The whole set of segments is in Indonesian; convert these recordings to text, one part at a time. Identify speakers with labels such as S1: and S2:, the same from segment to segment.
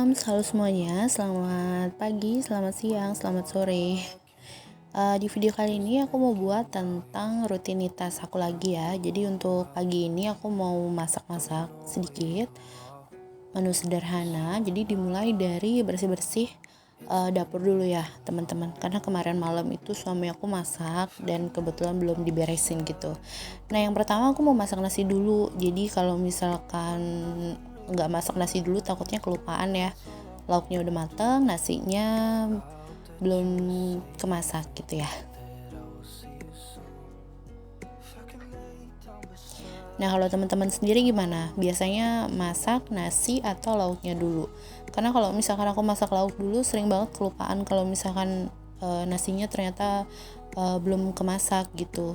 S1: halo semuanya, selamat pagi, selamat siang, selamat sore. Di video kali ini aku mau buat tentang rutinitas aku lagi ya. Jadi untuk pagi ini aku mau masak-masak sedikit, menu sederhana. Jadi dimulai dari bersih-bersih dapur dulu ya teman-teman. Karena kemarin malam itu suami aku masak dan kebetulan belum diberesin gitu. Nah yang pertama aku mau masak nasi dulu. Jadi kalau misalkan nggak masak nasi dulu takutnya kelupaan ya. Lauknya udah mateng, nasinya belum kemasak gitu ya. Nah kalau teman-teman sendiri gimana? Biasanya masak nasi atau lauknya dulu? Karena kalau misalkan aku masak lauk dulu sering banget kelupaan kalau misalkan nasinya ternyata belum kemasak gitu.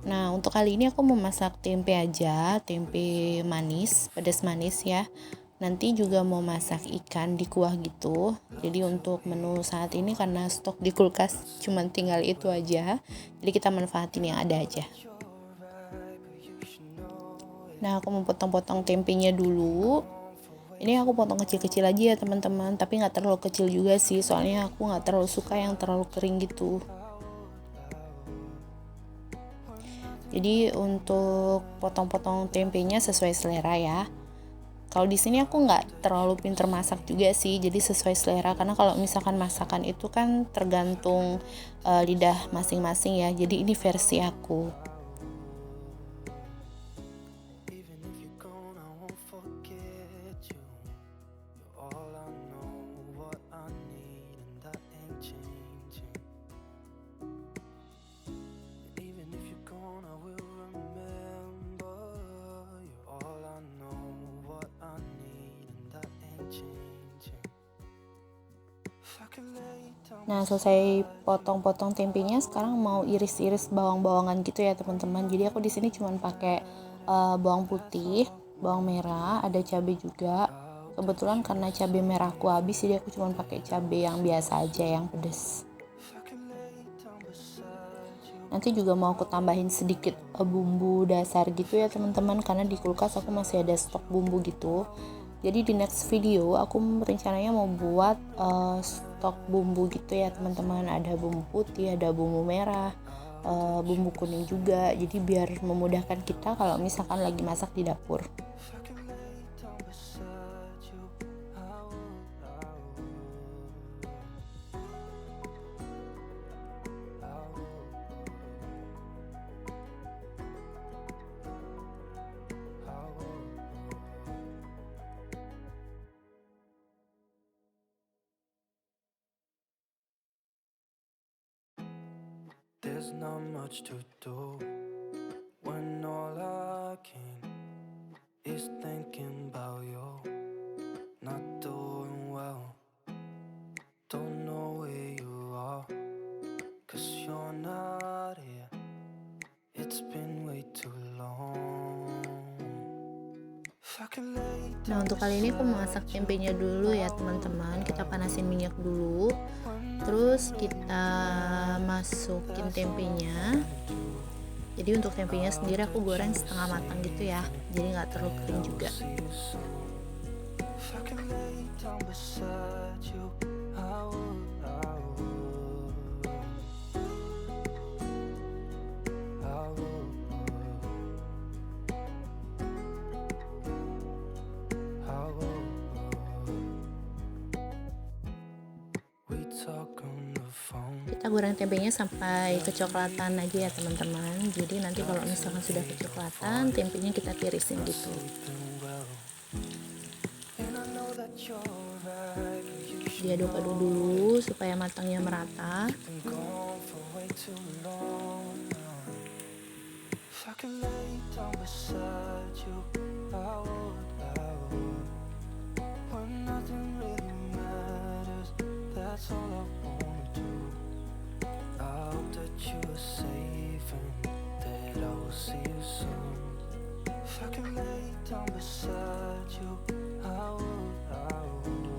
S1: Nah untuk kali ini aku mau masak tempe aja, tempe manis, pedas manis ya. Nanti juga mau masak ikan di kuah gitu. Jadi untuk menu saat ini karena stok di kulkas cuman tinggal itu aja. Jadi kita manfaatin yang ada aja. Nah aku mau potong-potong tempenya dulu. Ini aku potong kecil-kecil aja ya teman-teman. Tapi gak terlalu kecil juga sih. Soalnya aku gak terlalu suka yang terlalu kering gitu. Jadi untuk potong-potong tempenya sesuai selera ya. Kalau di sini aku nggak terlalu pinter masak juga sih, jadi sesuai selera. Karena kalau misalkan masakan itu kan tergantung lidah masing-masing ya. Jadi ini versi aku. Nah selesai potong-potong tempenya, sekarang mau iris-iris bawang-bawangan gitu ya teman-teman. Jadi aku di sini cuma pakai bawang putih, bawang merah, ada cabai juga. Kebetulan karena cabai merah aku habis, jadi aku cuma pakai cabai yang biasa aja, yang pedas. Nanti juga mau aku tambahin sedikit bumbu dasar gitu ya teman-teman, karena di kulkas aku masih ada stok bumbu gitu. Jadi di next video aku rencananya mau buat stok bumbu gitu ya teman-teman. Ada bumbu putih, ada bumbu merah, bumbu kuning juga. Jadi biar memudahkan kita kalau misalkan lagi masak di dapur.
S2: There's not much to do when all I can is thinking about you. Not doing well, don't know where you are, 'cause you're not here. It's been way too long.
S1: Nah untuk kali ini aku masak tempenya dulu ya teman-teman. Kita panasin minyak dulu, terus kita masukin tempenya. Jadi untuk tempenya sendiri aku goreng setengah matang gitu ya, jadi nggak terlalu kering juga. Kita goreng tempenya sampai kecoklatan aja ya teman-teman. Jadi nanti kalau misalkan sudah kecoklatan, tempenya kita tirisin gitu. Diaduk-aduk dulu supaya matangnya merata.
S2: You are safe and that I will see you soon. If I can lay down beside you, I would.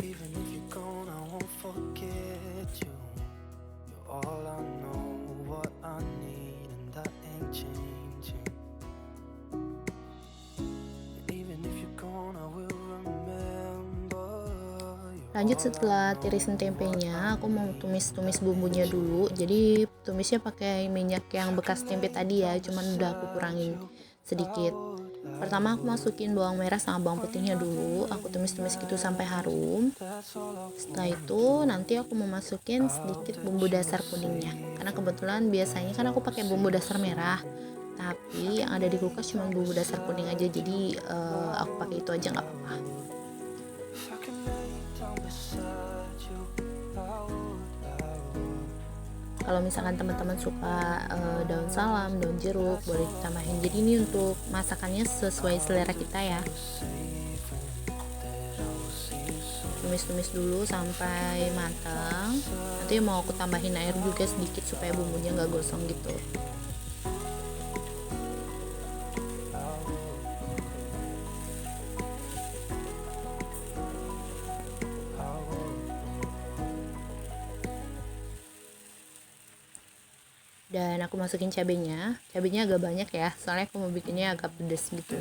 S2: Even if you're gone, I won't forget you. You're all I know, what I need, and that ain't changing. Even if you're gone,
S1: Lanjut setelah tirisin tempenya, aku mau tumis-tumis bumbunya dulu. Jadi tumisnya pakai minyak yang bekas tempe tadi ya, cuman udah aku kurangin sedikit. Pertama aku masukin bawang merah sama bawang putihnya dulu, aku tumis-tumis gitu sampai harum. Setelah itu nanti aku mau masukin sedikit bumbu dasar kuningnya. Karena kebetulan biasanya kan aku pakai bumbu dasar merah, tapi yang ada di kulkas cuma bumbu dasar kuning aja, jadi aku pakai itu aja nggak apa-apa. Kalau misalkan teman-teman suka daun salam, daun jeruk, boleh ditambahin. Jadi ini untuk masakannya sesuai selera kita ya. Tumis-tumis dulu sampai matang. Nanti mau aku tambahin air juga sedikit supaya bumbunya nggak gosong gitu. Dan aku masukin cabenya agak banyak ya, soalnya aku mau bikinnya agak pedes gitu.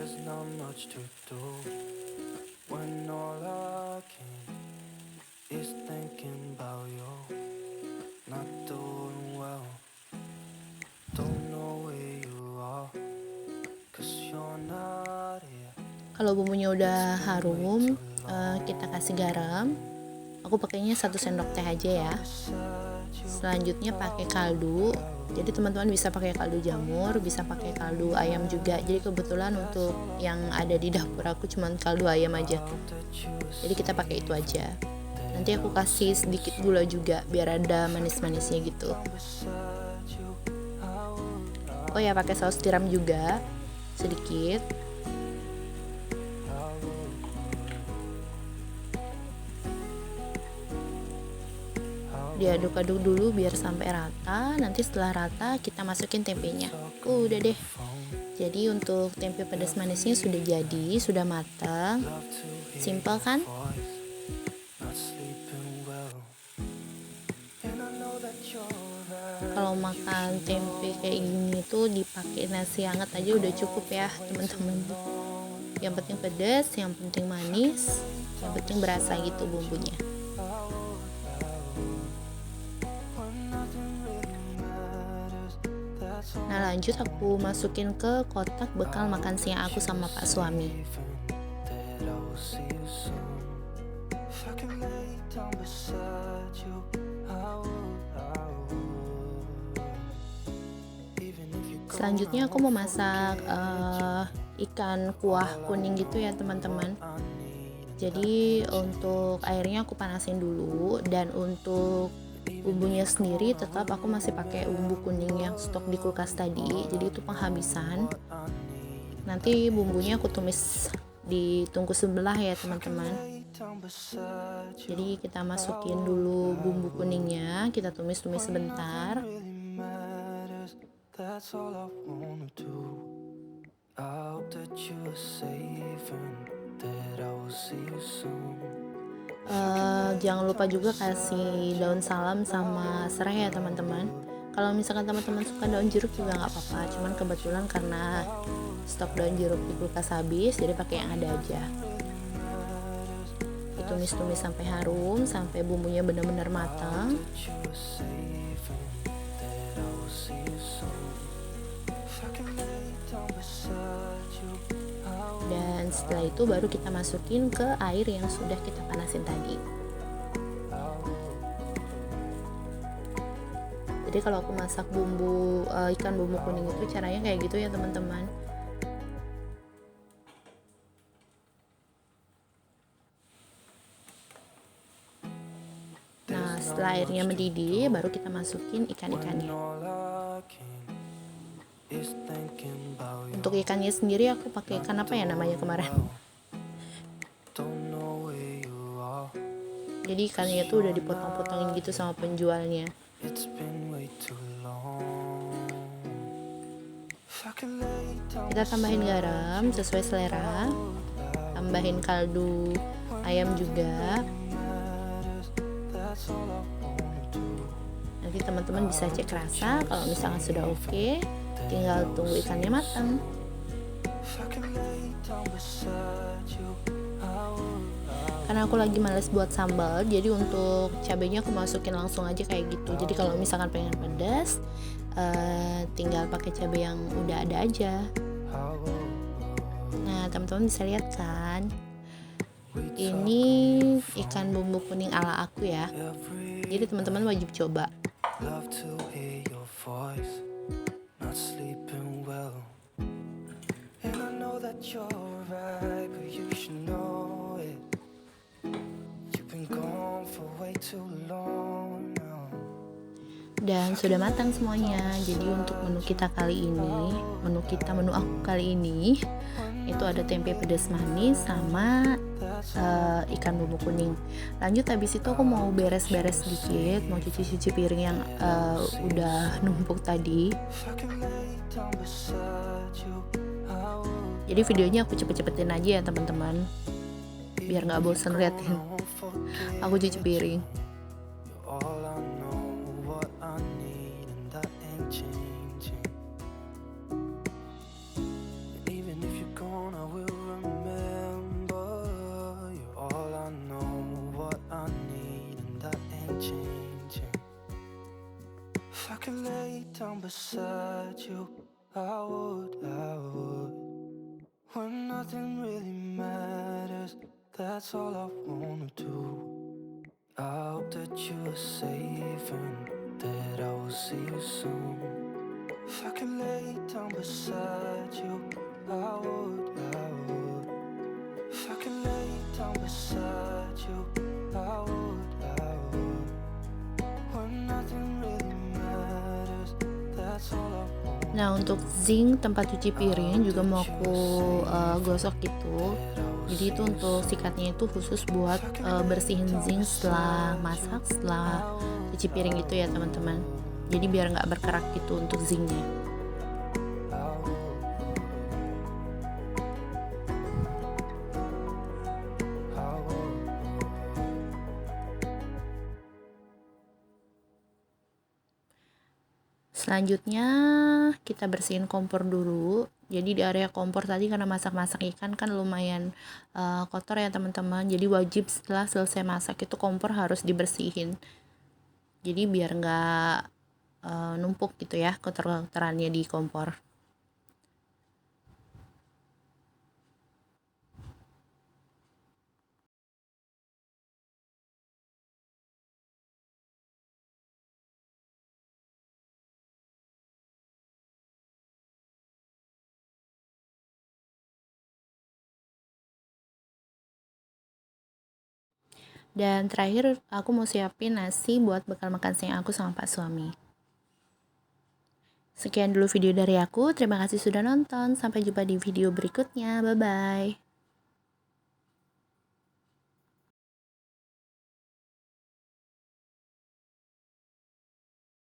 S1: Kalau bumbunya udah harum, kita kasih garam. Aku pakainya 1 sendok teh aja ya. Selanjutnya pakai kaldu. Jadi teman-teman bisa pakai kaldu jamur, bisa pakai kaldu ayam juga. Jadi kebetulan untuk yang ada di dapur aku cuma kaldu ayam aja. Jadi kita pakai itu aja. Nanti aku kasih sedikit gula juga biar ada manis-manisnya gitu. Oh ya, pakai saus tiram juga sedikit. Diaduk-aduk dulu biar sampai rata. Nanti setelah rata kita masukin tempenya. Udah deh. Jadi untuk tempe pedas manisnya sudah jadi, sudah matang. Simple kan? Kalau makan tempe kayak gini tuh dipakai nasi hangat aja udah cukup ya teman-teman. Yang penting pedas, yang penting manis, yang penting berasa gitu bumbunya. Nah lanjut aku masukin ke kotak bekal makan siang aku sama Pak suami. Selanjutnya aku mau masak ikan kuah kuning gitu ya teman-teman. Jadi untuk airnya aku panasin dulu, dan untuk bumbunya sendiri tetap aku masih pakai bumbu kuning yang stok di kulkas tadi, jadi itu penghabisan. Nanti bumbunya aku tumis di tungku sebelah ya teman-teman. Jadi kita masukin dulu bumbu kuningnya, kita tumis-tumis sebentar. Jangan lupa juga kasih daun salam sama serai ya teman-teman. Kalau misalkan teman-teman suka daun jeruk juga nggak apa-apa, cuman kebetulan karena stok daun jeruk di kulkas habis, jadi pakai yang ada aja. Ditumis-tumis sampai harum, sampai bumbunya benar-benar matang. Dan setelah itu baru kita masukin ke air yang sudah kita panasin tadi. Jadi kalau aku masak ikan bumbu kuning itu caranya kayak gitu ya teman-teman. Nah setelah airnya mendidih baru kita masukin ikan-ikannya. Untuk ikannya sendiri aku pakai ikan apa ya namanya kemarin. Jadi ikannya tuh udah dipotong-potongin gitu sama penjualnya. Kita tambahin garam sesuai selera, tambahin kaldu ayam juga. Nanti teman-teman bisa cek rasa, kalau misalkan sudah oke, tinggal tunggu ikannya matang. karena aku lagi males buat sambal, jadi untuk cabenya aku masukin langsung aja kayak gitu. Jadi kalau misalkan pengen pedas, tinggal pakai cabai yang udah ada aja. Nah, teman-teman bisa lihat kan, ini ikan bumbu kuning ala aku ya, jadi teman-teman wajib coba.
S2: Love to hear your voice, not sleeping well. And I know that you're right, but you should know it. You've been gone for way too long now.
S1: Dan sudah matang semuanya. Jadi untuk menu kita kali ini, menu aku kali ini itu ada tempe pedas manis sama ikan bumbu kuning. Lanjut habis itu aku mau beres-beres sedikit, mau cuci-cuci piring yang udah numpuk tadi. Jadi videonya aku cepet-cepetin aja ya teman-teman, biar nggak bosan liatin aku cuci piring.
S2: All I know, what I need, and that ain't changing. And even if you're gone, I will remember. You're all I know, what I need, and that ain't changing. If I could lay down beside you, I would, I would. When nothing really matters, that's all I wanna do. I hope that you are safe and that I will see you soon. If I could lay down beside you, I would, I would. If I could lay down beside you, I would, I would. When nothing really matters, that's all I want.
S1: Nah, untuk zinc tempat cuci piring juga mau aku gosok gitu. Jadi itu untuk sikatnya itu khusus buat bersihin zinc setelah masak, setelah cuci piring gitu ya teman-teman. Jadi biar nggak berkerak gitu untuk zincnya. Selanjutnya kita bersihin kompor dulu. Jadi di area kompor tadi karena masak-masak ikan kan lumayan kotor ya teman-teman. Jadi wajib setelah selesai masak itu kompor harus dibersihin. Jadi biar nggak numpuk gitu ya kotorannya di kompor. Dan terakhir aku mau siapin nasi buat bekal makan siang aku sama Pak suami. Sekian dulu video dari aku. Terima kasih sudah nonton. Sampai jumpa di video berikutnya. Bye-bye.